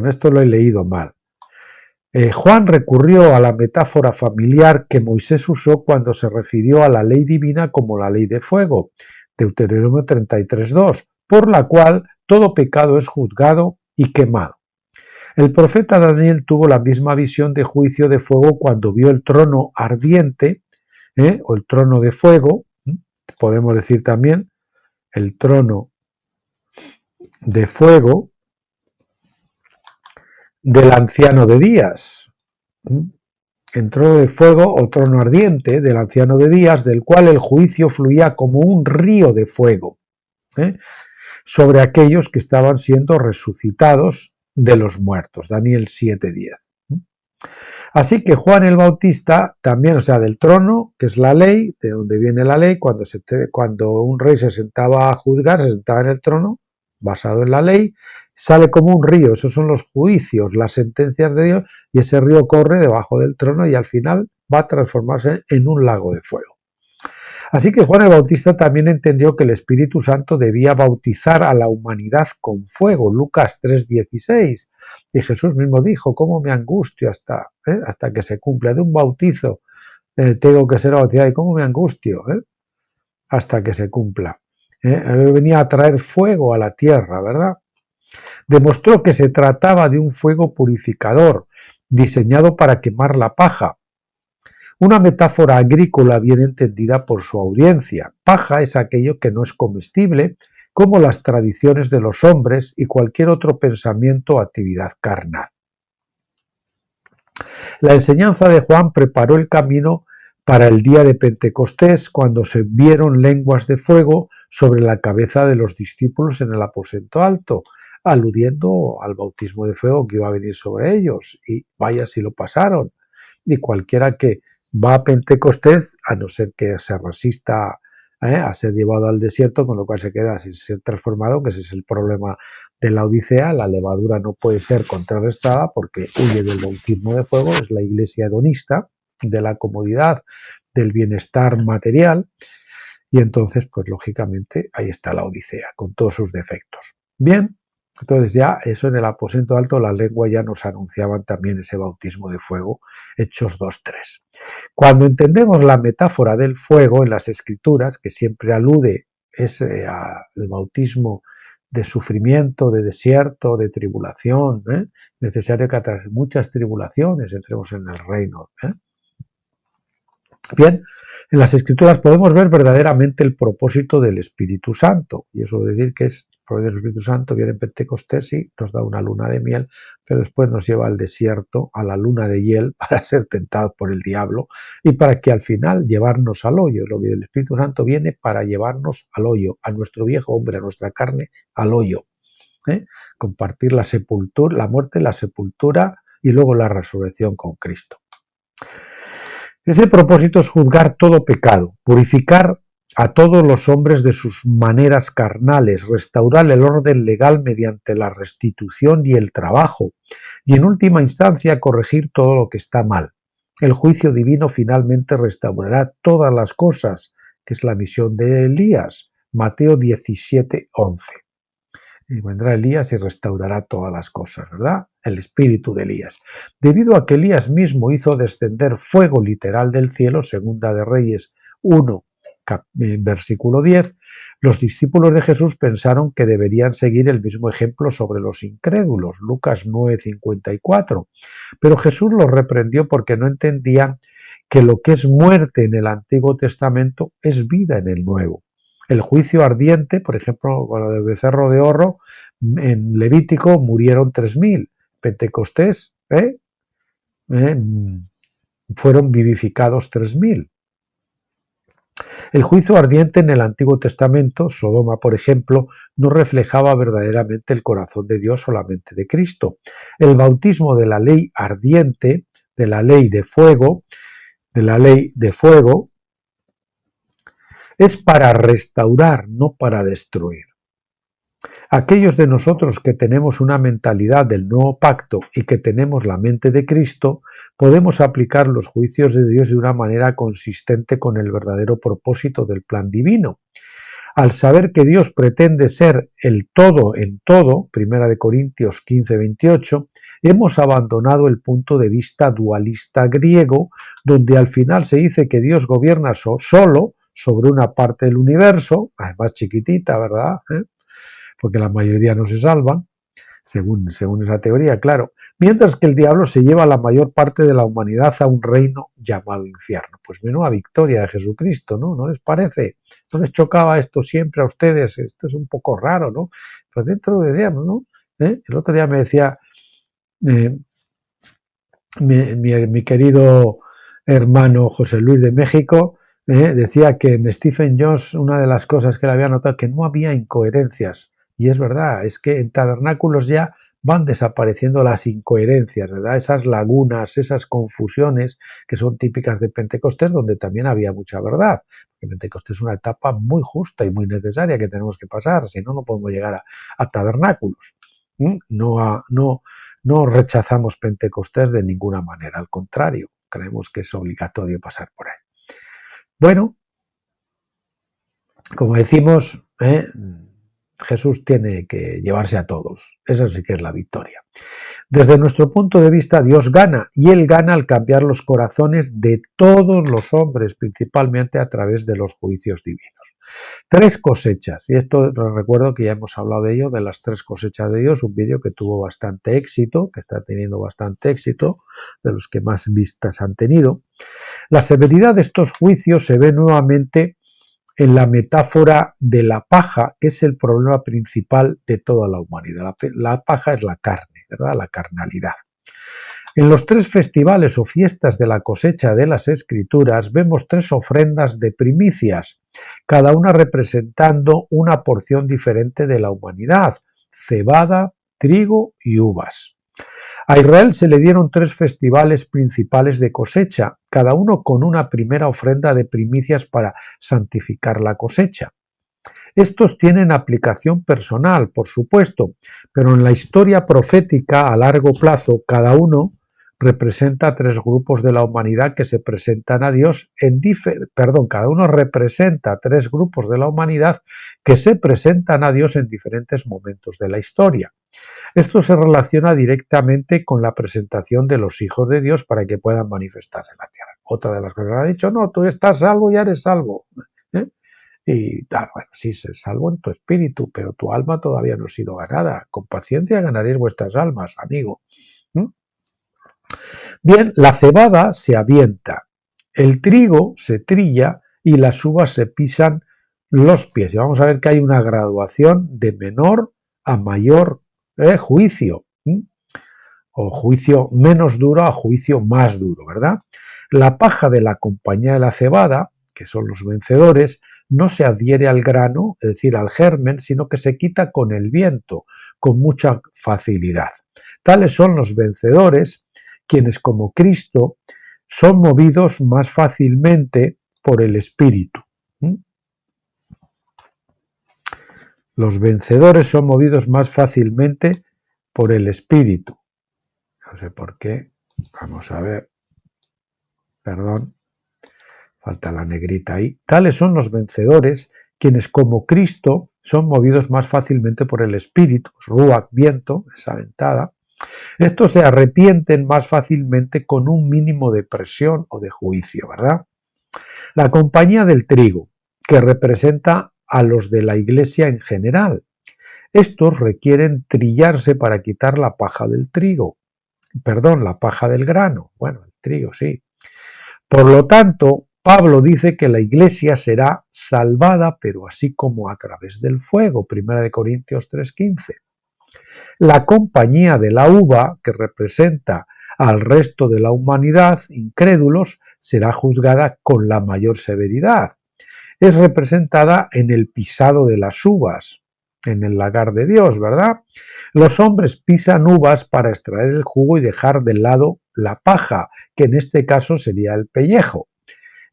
esto lo he leído mal. Juan recurrió a la metáfora familiar que Moisés usó cuando se refirió a la ley divina como la ley de fuego, Deuteronomio 33:2, por la cual todo pecado es juzgado y quemado. El profeta Daniel tuvo la misma visión de juicio de fuego cuando vio el trono ardiente, o el trono de fuego, podemos decir también el trono de fuego del anciano de días. El trono de fuego o trono ardiente del anciano de días, del cual el juicio fluía como un río de fuego sobre aquellos que estaban siendo resucitados de los muertos, Daniel 7:10. Así que Juan el Bautista también, o sea, del trono, que es la ley, de donde viene la ley, cuando un rey se sentaba a juzgar, se sentaba en el trono, basado en la ley, sale como un río, esos son los juicios, las sentencias de Dios, y ese río corre debajo del trono y al final va a transformarse en un lago de fuego. Así que Juan el Bautista también entendió que el Espíritu Santo debía bautizar a la humanidad con fuego, Lucas 3:16. Y Jesús mismo dijo, ¿cómo me angustio hasta que se cumpla? De un bautizo tengo que ser bautizado. ¿Y cómo me angustio? Hasta que se cumpla. Venía a traer fuego a la tierra, ¿verdad? Demostró que se trataba de un fuego purificador, diseñado para quemar la paja. Una metáfora agrícola bien entendida por su audiencia. Paja es aquello que no es comestible, como las tradiciones de los hombres y cualquier otro pensamiento o actividad carnal. La enseñanza de Juan preparó el camino para el día de Pentecostés, cuando se vieron lenguas de fuego sobre la cabeza de los discípulos en el aposento alto, aludiendo al bautismo de fuego que iba a venir sobre ellos, y vaya si lo pasaron. Y cualquiera que va a Pentecostés, a no ser que se resista a ser llevado al desierto, con lo cual se queda sin ser transformado, que ese es el problema de la Odisea. La levadura no puede ser contrarrestada porque huye del bautismo de fuego, es la iglesia hedonista, de la comodidad, del bienestar material, y entonces, pues lógicamente, ahí está la Odisea, con todos sus defectos. Bien, entonces ya eso en el aposento alto, la lengua ya nos anunciaban también ese bautismo de fuego, Hechos 2:3. Cuando entendemos la metáfora del fuego en las Escrituras, que siempre alude al bautismo de sufrimiento, de desierto, de tribulación, necesario que a través de muchas tribulaciones entremos en el reino. Bien, en las Escrituras podemos ver verdaderamente el propósito del Espíritu Santo, y eso es decir que es el Espíritu Santo viene en Pentecostés y nos da una luna de miel, pero después nos lleva al desierto, a la luna de hiel, para ser tentados por el diablo y para que al final llevarnos al hoyo. Lo que el Espíritu Santo viene para llevarnos al hoyo, a nuestro viejo hombre, a nuestra carne, al hoyo. Compartir la sepultura, la muerte, la sepultura y luego la resurrección con Cristo. Ese propósito es juzgar todo pecado, purificar a todos los hombres de sus maneras carnales, restaurar el orden legal mediante la restitución y el trabajo, y en última instancia corregir todo lo que está mal. El juicio divino finalmente restaurará todas las cosas, que es la misión de Elías, Mateo 17:11. Y vendrá Elías y restaurará todas las cosas, ¿verdad? El espíritu de Elías. Debido a que Elías mismo hizo descender fuego literal del cielo, Segunda de Reyes 1, versículo 10, los discípulos de Jesús pensaron que deberían seguir el mismo ejemplo sobre los incrédulos, Lucas 9:54. Pero Jesús los reprendió porque no entendían que lo que es muerte en el Antiguo Testamento es vida en el Nuevo. El juicio ardiente, por ejemplo, con lo del becerro de oro, en Levítico murieron 3.000. Pentecostés, fueron vivificados 3.000. El juicio ardiente en el Antiguo Testamento, Sodoma, por ejemplo, no reflejaba verdaderamente el corazón de Dios, solamente de Cristo. El bautismo de la ley ardiente, de la ley de fuego, es para restaurar, no para destruir. Aquellos de nosotros que tenemos una mentalidad del nuevo pacto y que tenemos la mente de Cristo, podemos aplicar los juicios de Dios de una manera consistente con el verdadero propósito del plan divino. Al saber que Dios pretende ser el todo en todo, 1 Corintios 15:28, hemos abandonado el punto de vista dualista griego, donde al final se dice que Dios gobierna solo sobre una parte del universo, además chiquitita, ¿verdad? Porque la mayoría no se salvan, según esa teoría, claro, mientras que el diablo se lleva la mayor parte de la humanidad a un reino llamado infierno. Pues menuda victoria de Jesucristo, ¿no? ¿No les parece? ¿No les chocaba esto siempre a ustedes? Esto es un poco raro, ¿no? Pues dentro de Dios, ¿no? El otro día me decía mi querido hermano José Luis de México, decía que en Stephen Jones una de las cosas que le había notado que no había incoherencias. Y es verdad, es que en tabernáculos ya van desapareciendo las incoherencias, ¿verdad? Esas lagunas, esas confusiones que son típicas de Pentecostés, donde también había mucha verdad. Porque Pentecostés es una etapa muy justa y muy necesaria que tenemos que pasar, si no, no podemos llegar a tabernáculos. No rechazamos Pentecostés de ninguna manera, al contrario, creemos que es obligatorio pasar por ahí. Bueno, como decimos, Jesús tiene que llevarse a todos. Esa sí que es la victoria. Desde nuestro punto de vista, Dios gana, y Él gana al cambiar los corazones de todos los hombres, principalmente a través de los juicios divinos. 3 cosechas, y esto recuerdo que ya hemos hablado de ello, de las 3 cosechas de Dios, un vídeo que tuvo bastante éxito, que está teniendo bastante éxito, de los que más vistas han tenido. La severidad de estos juicios se ve nuevamente en la metáfora de la paja, que es el problema principal de toda la humanidad. La paja es la carne, ¿verdad? La carnalidad. En los 3 festivales o fiestas de la cosecha de las Escrituras vemos 3 ofrendas de primicias, cada una representando una porción diferente de la humanidad: cebada, trigo y uvas. A Israel se le dieron 3 festivales principales de cosecha, cada uno con una primera ofrenda de primicias para santificar la cosecha. Estos tienen aplicación personal, por supuesto, pero en la historia profética a largo plazo, cada uno representa 3 grupos de la humanidad que se presentan a Dios cada uno representa 3 grupos de la humanidad que se presentan a Dios en diferentes momentos de la historia. Esto se relaciona directamente con la presentación de los hijos de Dios para que puedan manifestarse en la tierra. Otra de las cosas que ha dicho, no, tú estás salvo y ya eres salvo. Y tal, bueno, sí, se salvo en tu espíritu, pero tu alma todavía no ha sido ganada. Con paciencia ganaréis vuestras almas, amigo. Bien, la cebada se avienta, el trigo se trilla y las uvas se pisan los pies. Y vamos a ver que hay una graduación de menor a mayor juicio, o juicio menos duro a juicio más duro, ¿verdad? La paja de la compañía de la cebada, que son los vencedores, no se adhiere al grano, es decir, al germen, sino que se quita con el viento, con mucha facilidad. Tales son los vencedores, quienes como Cristo son movidos más fácilmente por el Espíritu. Los vencedores son movidos más fácilmente por el Espíritu. No sé por qué. Vamos a ver. Perdón. Falta la negrita ahí. Tales son los vencedores, quienes como Cristo son movidos más fácilmente por el Espíritu. Ruach, viento, esa ventada. Estos se arrepienten más fácilmente con un mínimo de presión o de juicio, ¿verdad? La compañía del trigo, que representa a los de la iglesia en general. Estos requieren trillarse para quitar la paja del trigo. Perdón, la paja del grano. Bueno, el trigo sí. Por lo tanto, Pablo dice que la iglesia será salvada, pero así como a través del fuego. 1 Corintios 3:15. La compañía de la uva, que representa al resto de la humanidad, incrédulos, será juzgada con la mayor severidad. Es representada en el pisado de las uvas, en el lagar de Dios, ¿verdad? Los hombres pisan uvas para extraer el jugo y dejar de lado la paja, que en este caso sería el pellejo.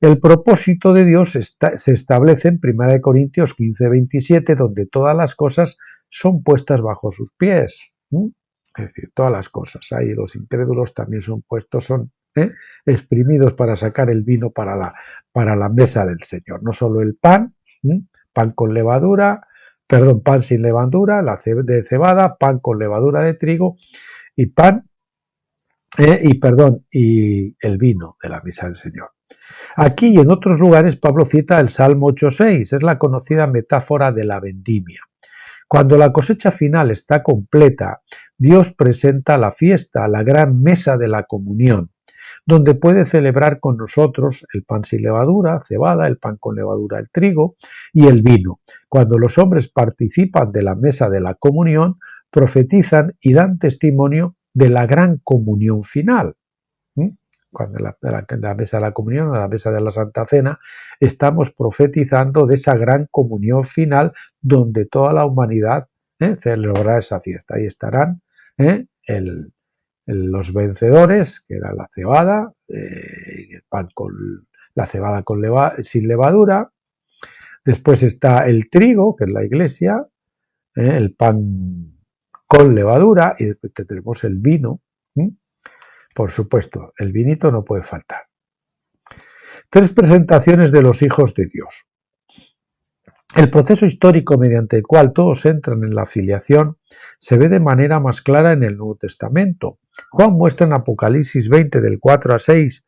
El propósito de Dios se establece en 1 Corintios 15:27, donde todas las cosas son puestas bajo sus pies. Es decir, todas las cosas. Ahí los incrédulos también son puestos, son exprimidos para sacar el vino para la mesa del Señor. No solo el pan, pan con levadura, perdón, pan sin levadura, de cebada, pan con levadura de trigo y pan, y el vino de la mesa del Señor. Aquí y en otros lugares Pablo cita el Salmo 8:6, es la conocida metáfora de la vendimia. Cuando la cosecha final está completa, Dios presenta la fiesta, la gran mesa de la comunión, donde puede celebrar con nosotros el pan sin levadura, cebada, el pan con levadura, el trigo y el vino. Cuando los hombres participan de la mesa de la comunión, profetizan y dan testimonio de la gran comunión final. Cuando en la mesa de la comunión, en la mesa de la Santa Cena, estamos profetizando de esa gran comunión final donde toda la humanidad celebrará esa fiesta. Ahí estarán los vencedores, que era la cebada, el pan con la cebada sin levadura. Después está el trigo, que es la iglesia, el pan con levadura, y después tenemos el vino. Por supuesto, el vinito no puede faltar. 3 presentaciones de los hijos de Dios. El proceso histórico mediante el cual todos entran en la filiación se ve de manera más clara en el Nuevo Testamento. Juan muestra en Apocalipsis 20 del 4 a 6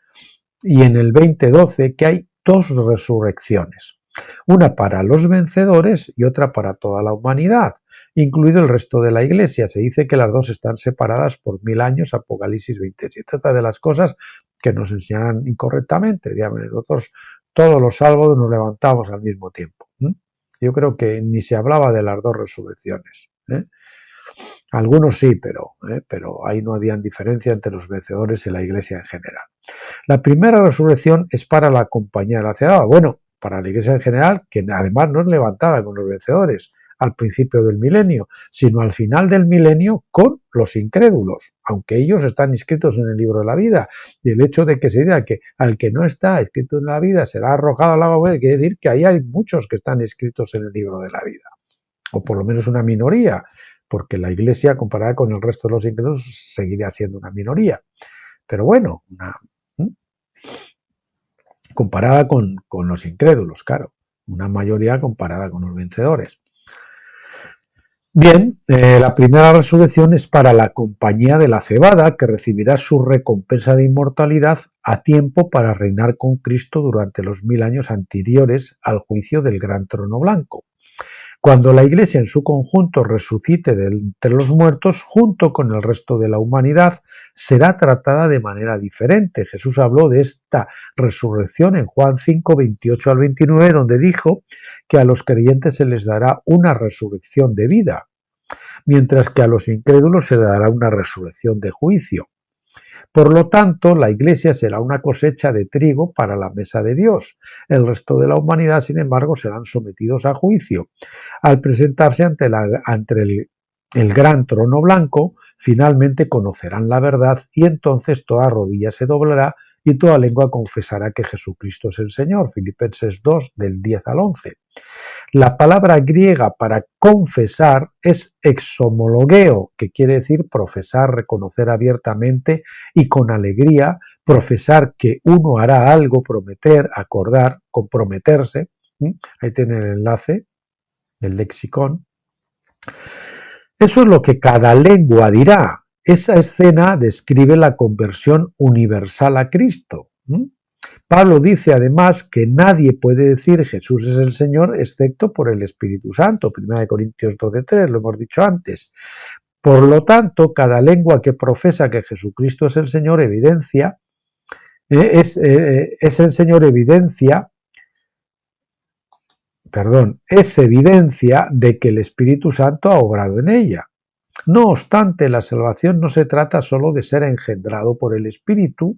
y en el 20:12 que hay 2 resurrecciones, una para los vencedores y otra para toda la humanidad, incluido el resto de la iglesia. Se dice que las dos están separadas por 1000 años, Apocalipsis 27. Otra de las cosas que nos enseñan incorrectamente. Nosotros todos los salvos nos levantamos al mismo tiempo. Yo creo que ni se hablaba de las 2 resurrecciones. Algunos sí, pero ahí no había diferencia entre los vencedores y la iglesia en general. La primera resurrección es para la compañía de la cebada. Bueno, para la iglesia en general, que además no es levantada con los vencedores al principio del milenio, sino al final del milenio con los incrédulos, aunque ellos están inscritos en el libro de la vida. Y el hecho de que se diga que al que no está escrito en la vida será arrojado al agua, quiere decir que ahí hay muchos que están inscritos en el libro de la vida, o por lo menos una minoría, porque la iglesia, comparada con el resto de los incrédulos, seguiría siendo una minoría. Pero bueno, comparada con los incrédulos, claro, una mayoría comparada con los vencedores. Bien, la primera resurrección es para la compañía de la cebada, que recibirá su recompensa de inmortalidad a tiempo para reinar con Cristo durante los 1000 años anteriores al juicio del gran trono blanco. Cuando la Iglesia en su conjunto resucite de entre los muertos, junto con el resto de la humanidad, será tratada de manera diferente. Jesús habló de esta resurrección en Juan 5, 28 al 29, donde dijo que a los creyentes se les dará una resurrección de vida, mientras que a los incrédulos se les dará una resurrección de juicio. Por lo tanto, la Iglesia será una cosecha de trigo para la mesa de Dios. El resto de la humanidad, sin embargo, serán sometidos a juicio. Al presentarse ante el gran trono blanco, finalmente conocerán la verdad y entonces toda rodilla se doblará y toda lengua confesará que Jesucristo es el Señor. Filipenses 2, del 10 al 11. La palabra griega para confesar es exhomologueo, que quiere decir profesar, reconocer abiertamente y con alegría, profesar que uno hará algo, prometer, acordar, comprometerse. Ahí tiene el enlace del lexicón. Eso es lo que cada lengua dirá. Esa escena describe la conversión universal a Cristo. Pablo dice además que nadie puede decir Jesús es el Señor excepto por el Espíritu Santo, 1 Corintios 12:3, lo hemos dicho antes. Por lo tanto, cada lengua que profesa que Jesucristo es el Señor evidencia, es evidencia de que el Espíritu Santo ha obrado en ella. No obstante, la salvación no se trata solo de ser engendrado por el Espíritu,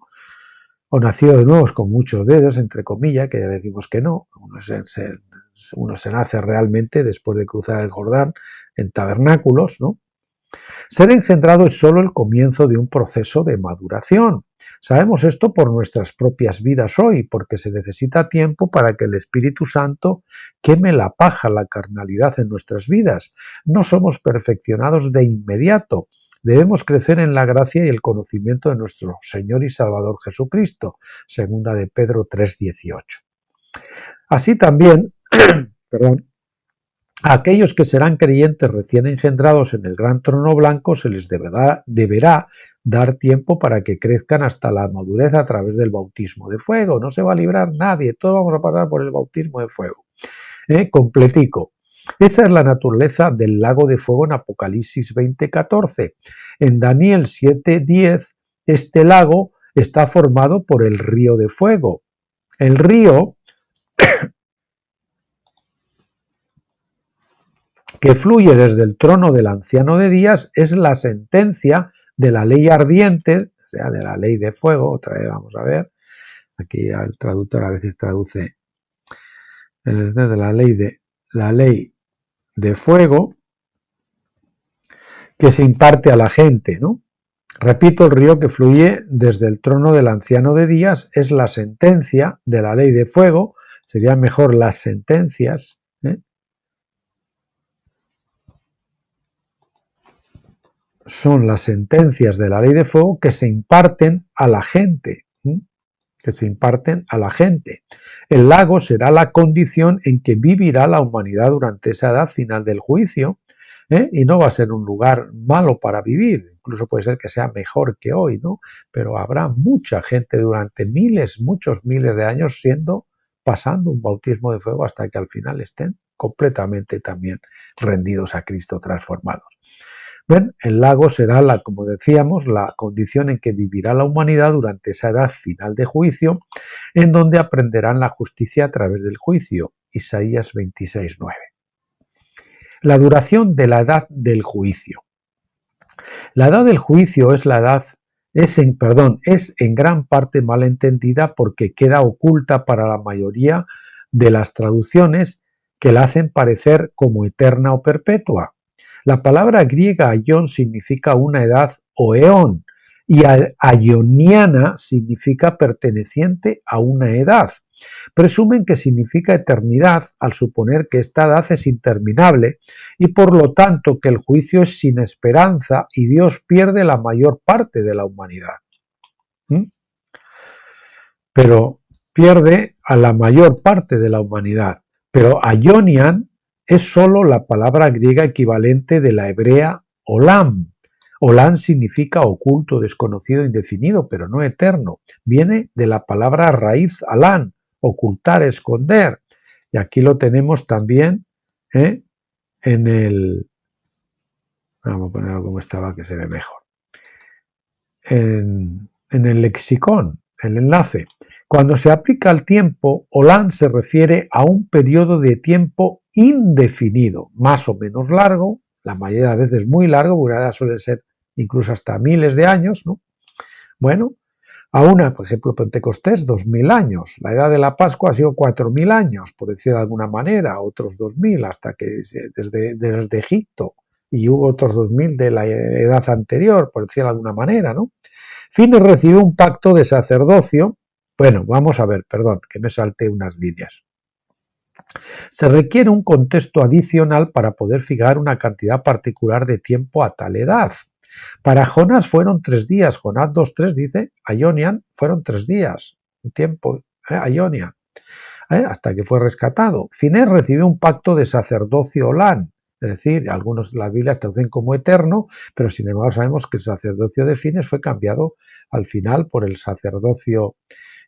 o nacido de nuevo, con muchos dedos, entre comillas, que ya decimos que no. Uno se nace realmente después de cruzar el Jordán en tabernáculos, ¿no? Ser engendrado es solo el comienzo de un proceso de maduración. Sabemos esto por nuestras propias vidas hoy, porque se necesita tiempo para que el Espíritu Santo queme la paja, la carnalidad en nuestras vidas. No somos perfeccionados de inmediato. Debemos crecer en la gracia y el conocimiento de nuestro Señor y Salvador Jesucristo. Segunda de Pedro 3:18. Así también, a aquellos que serán creyentes recién engendrados en el gran trono blanco se les deberá dar tiempo para que crezcan hasta la madurez a través del bautismo de fuego. No se va a librar nadie, todos vamos a pasar por el bautismo de fuego. Completico. Esa es la naturaleza del lago de fuego en Apocalipsis 20:14. En Daniel 7:10, este lago está formado por el río de fuego. El río que fluye desde el trono del anciano de días es la sentencia de la ley ardiente, o sea, de la ley de fuego. Otra vez vamos a ver, aquí el traductor a veces traduce de la ley de fuego que se imparte a la gente, ¿no? Repito, el río que fluye desde el trono del anciano de días es la sentencia de la ley de fuego, serían mejor las sentencias, son las sentencias de la ley de fuego que se imparten a la gente, El lago será la condición en que vivirá la humanidad durante esa edad final del juicio, y no va a ser un lugar malo para vivir, incluso puede ser que sea mejor que hoy, ¿no? Pero habrá mucha gente durante muchos miles de años pasando un bautismo de fuego hasta que al final estén completamente también rendidos a Cristo, transformados. ¿Ven? El lago será, como decíamos, la condición en que vivirá la humanidad durante esa edad final de juicio, en donde aprenderán la justicia a través del juicio. Isaías 26:9. La duración de la edad del juicio. La edad del juicio es en gran parte mal entendida porque queda oculta para la mayoría de las traducciones que la hacen parecer como eterna o perpetua. La palabra griega aion significa una edad o eón y aioniana significa perteneciente a una edad. Presumen que significa eternidad al suponer que esta edad es interminable y por lo tanto que el juicio es sin esperanza y Dios pierde la mayor parte de la humanidad. Pero pierde a la mayor parte de la humanidad. Pero aionian es solo la palabra griega equivalente de la hebrea olam. Olam significa oculto, desconocido, indefinido, pero no eterno. Viene de la palabra raíz alán, ocultar, esconder. Y aquí lo tenemos también en el... Vamos a ponerlo como estaba, que se ve mejor. En el lexicón, el enlace. Cuando se aplica al tiempo, olam se refiere a un periodo de tiempo indefinido, más o menos largo, la mayoría de veces muy largo, porque suele ser incluso hasta miles de años, ¿no? Bueno, a una, por ejemplo, Pentecostés, 2000 años. La edad de la Pascua ha sido 4000 años, por decir de alguna manera, otros 2000 hasta que desde Egipto, y hubo otros 2000 de la edad anterior, por decir de alguna manera, ¿no? Fines recibió un pacto de sacerdocio. Bueno, vamos a ver, perdón, que me salté unas líneas. Se requiere un contexto adicional para poder fijar una cantidad particular de tiempo a tal edad. Para Jonás fueron 3 días, Jonás 2:3 dice, a Ionian fueron 3 días, un tiempo, a Ionian, hasta que fue rescatado. Finés recibió un pacto de sacerdocio Olán, es decir, algunos de las Biblias traducen como eterno, pero sin embargo sabemos que el sacerdocio de Finés fue cambiado al final por el sacerdocio,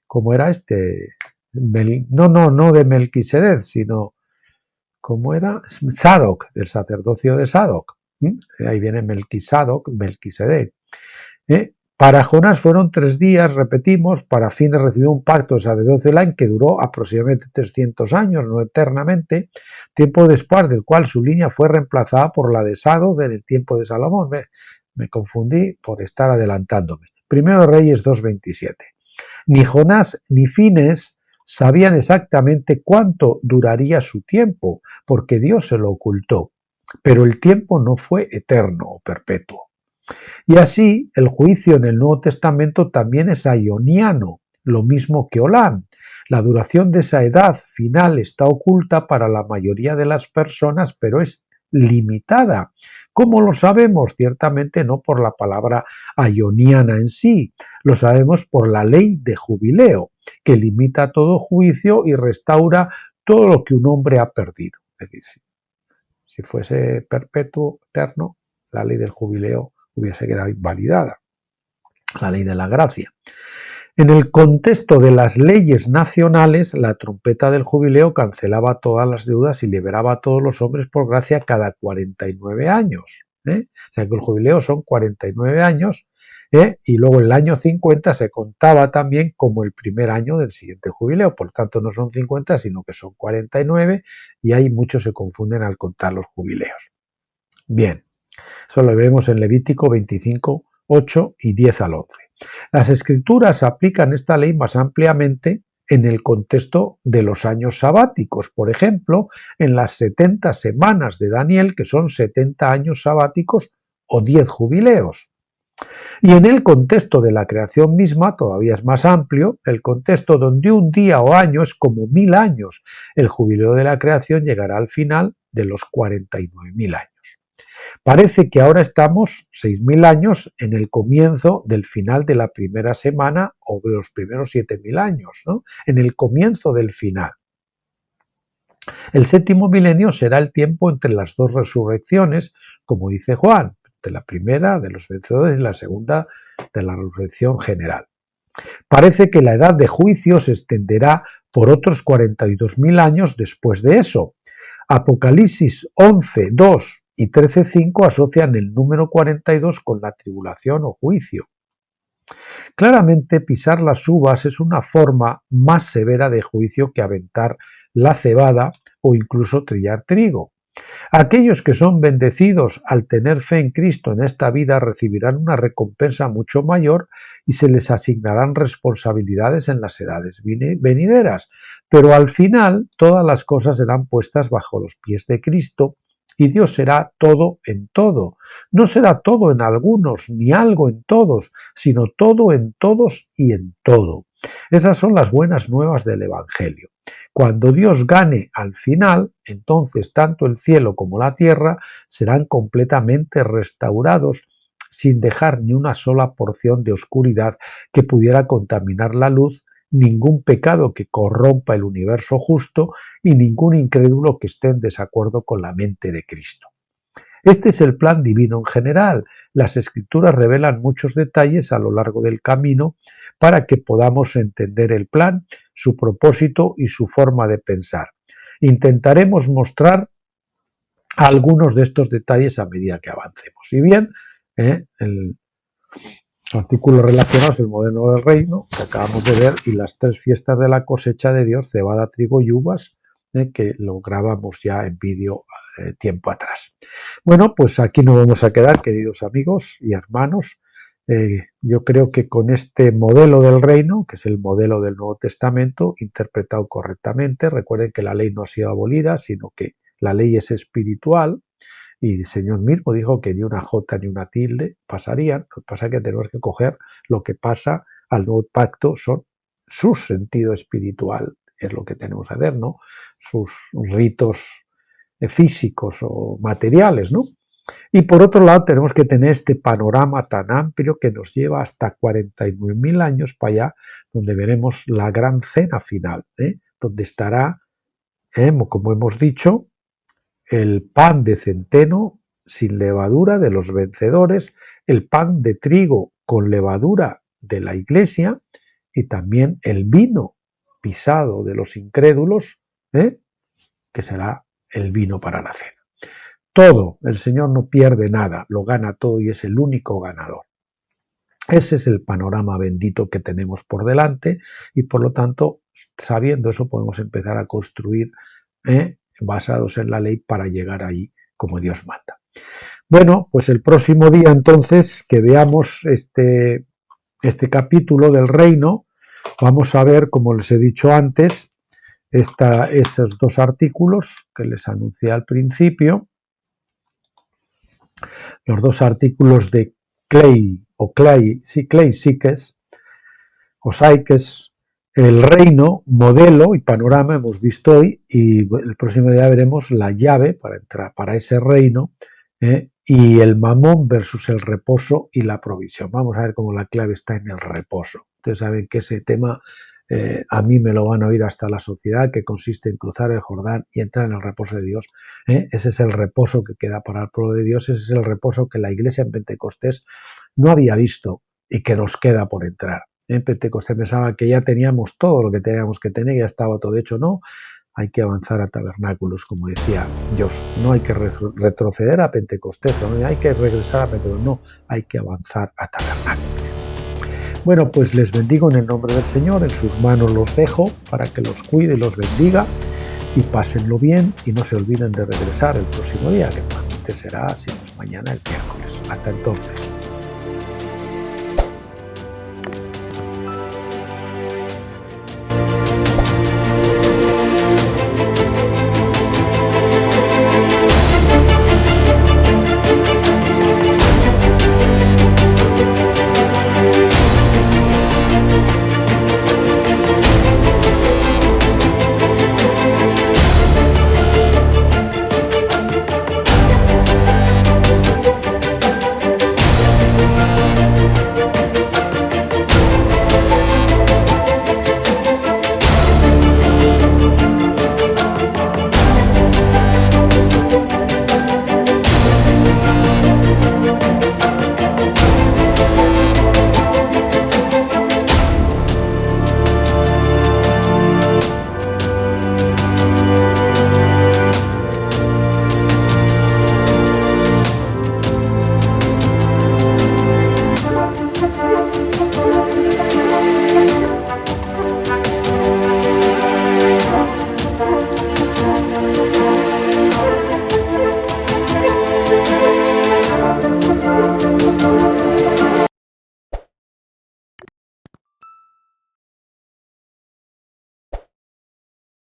¿cómo era este? No de Melquisedec, sino, ¿cómo era? Sadoc, el sacerdocio de Sadoc. Ahí viene Melquisedec. Para Jonás fueron 3 días, repetimos, para Finés recibió un pacto de sacerdocio Elán que duró aproximadamente 300 años, no eternamente, tiempo después del cual su línea fue reemplazada por la de Sadoc en el tiempo de Salomón. Me confundí por estar adelantándome. Primero Reyes 2:27. Ni Jonás ni Finés sabían exactamente cuánto duraría su tiempo, porque Dios se lo ocultó, pero el tiempo no fue eterno o perpetuo. Y así, el juicio en el Nuevo Testamento también es aioniano, lo mismo que Olán. La duración de esa edad final está oculta para la mayoría de las personas, pero es limitada. ¿Cómo lo sabemos? Ciertamente no por la palabra aioniana en sí, lo sabemos por la ley de jubileo, que limita todo juicio y restaura todo lo que un hombre ha perdido. Es decir, si fuese perpetuo, eterno, la ley del jubileo hubiese quedado invalidada, la ley de la gracia. En el contexto de las leyes nacionales, la trompeta del jubileo cancelaba todas las deudas y liberaba a todos los hombres por gracia cada 49 años. O sea que el jubileo son 49 años, y luego el año 50 se contaba también como el primer año del siguiente jubileo, por tanto no son 50 sino que son 49, y ahí muchos se confunden al contar los jubileos. Bien, eso lo vemos en Levítico 25, 8 y 10 al 11. Las escrituras aplican esta ley más ampliamente en el contexto de los años sabáticos, por ejemplo, en las 70 semanas de Daniel, que son 70 años sabáticos o 10 jubileos. Y en el contexto de la creación misma, todavía es más amplio, el contexto donde un día o año es como 1000 años. El jubileo de la creación llegará al final de los 49.000 años. Parece que ahora estamos 6000 años en el comienzo del final de la primera semana o de los primeros 7000 años, ¿no? En el comienzo del final. El séptimo milenio será el tiempo entre las dos resurrecciones, como dice Juan, de la primera de los vencedores y la segunda de la resurrección general. Parece que la edad de juicio se extenderá por otros 42.000 años después de eso. Apocalipsis 11:2 y 13:5 asocian el número 42 con la tribulación o juicio. Claramente, pisar las uvas es una forma más severa de juicio que aventar la cebada o incluso trillar trigo. Aquellos que son bendecidos al tener fe en Cristo en esta vida recibirán una recompensa mucho mayor y se les asignarán responsabilidades en las edades venideras, pero al final todas las cosas serán puestas bajo los pies de Cristo y Dios será todo en todo. No será todo en algunos ni algo en todos, sino todo en todos y en todo. Esas son las buenas nuevas del Evangelio. Cuando Dios gane al final, entonces tanto el cielo como la tierra serán completamente restaurados sin dejar ni una sola porción de oscuridad que pudiera contaminar la luz, ningún pecado que corrompa el universo justo y ningún incrédulo que esté en desacuerdo con la mente de Cristo. Este es el plan divino en general. Las Escrituras revelan muchos detalles a lo largo del camino para que podamos entender el plan, su propósito y su forma de pensar. Intentaremos mostrar algunos de estos detalles a medida que avancemos. Y bien, el artículo relacionado es el modelo del reino que acabamos de ver y las 3 fiestas de la cosecha de Dios, cebada, trigo y uvas, que lo grabamos ya en vídeo tiempo atrás. Bueno, pues aquí nos vamos a quedar, queridos amigos y hermanos, Yo creo que con este modelo del reino, que es el modelo del Nuevo Testamento, interpretado correctamente, recuerden que la ley no ha sido abolida, sino que la ley es espiritual, y el Señor mismo dijo que ni una jota ni una tilde pasarían. Lo que pasa es que tenemos que coger lo que pasa al nuevo pacto, son su sentido espiritual, es lo que tenemos que hacer, ¿no? Sus ritos físicos o materiales, ¿no? Y por otro lado tenemos que tener este panorama tan amplio que nos lleva hasta 49.000 años para allá, donde veremos la gran cena final, donde estará, como hemos dicho, el pan de centeno sin levadura de los vencedores, el pan de trigo con levadura de la iglesia y también el vino pisado de los incrédulos, que será el vino para la cena. Todo, el Señor no pierde nada, lo gana todo y es el único ganador. Ese es el panorama bendito que tenemos por delante y por lo tanto, sabiendo eso, podemos empezar a construir basados en la ley para llegar ahí como Dios manda. Bueno, pues el próximo día entonces que veamos este capítulo del reino, vamos a ver, como les he dicho antes, esos dos artículos que les anuncié al principio, los dos artículos de Clay Sykes, o Sykes, el reino, modelo y panorama hemos visto hoy, y el próximo día veremos la llave para entrar para ese reino, y el mamón versus el reposo y la provisión. Vamos a ver cómo la clave está en el reposo. Ustedes saben que ese tema a mí me lo van a oír hasta la sociedad, que consiste en cruzar el Jordán y entrar en el reposo de Dios. Ese es el reposo que queda para el pueblo de Dios, ese es el reposo que la iglesia en Pentecostés no había visto y que nos queda por entrar. En Pentecostés pensaba que ya teníamos todo lo que teníamos que tener, ya estaba todo hecho. No, hay que avanzar a tabernáculos, como decía Dios. No hay que retroceder a Pentecostés, no hay que regresar a Pentecostés, no, hay que avanzar a tabernáculos. Bueno, pues les bendigo en el nombre del Señor, en sus manos los dejo para que los cuide y los bendiga y pásenlo bien y no se olviden de regresar el próximo día, que normalmente será, si no es mañana, el miércoles. Hasta entonces.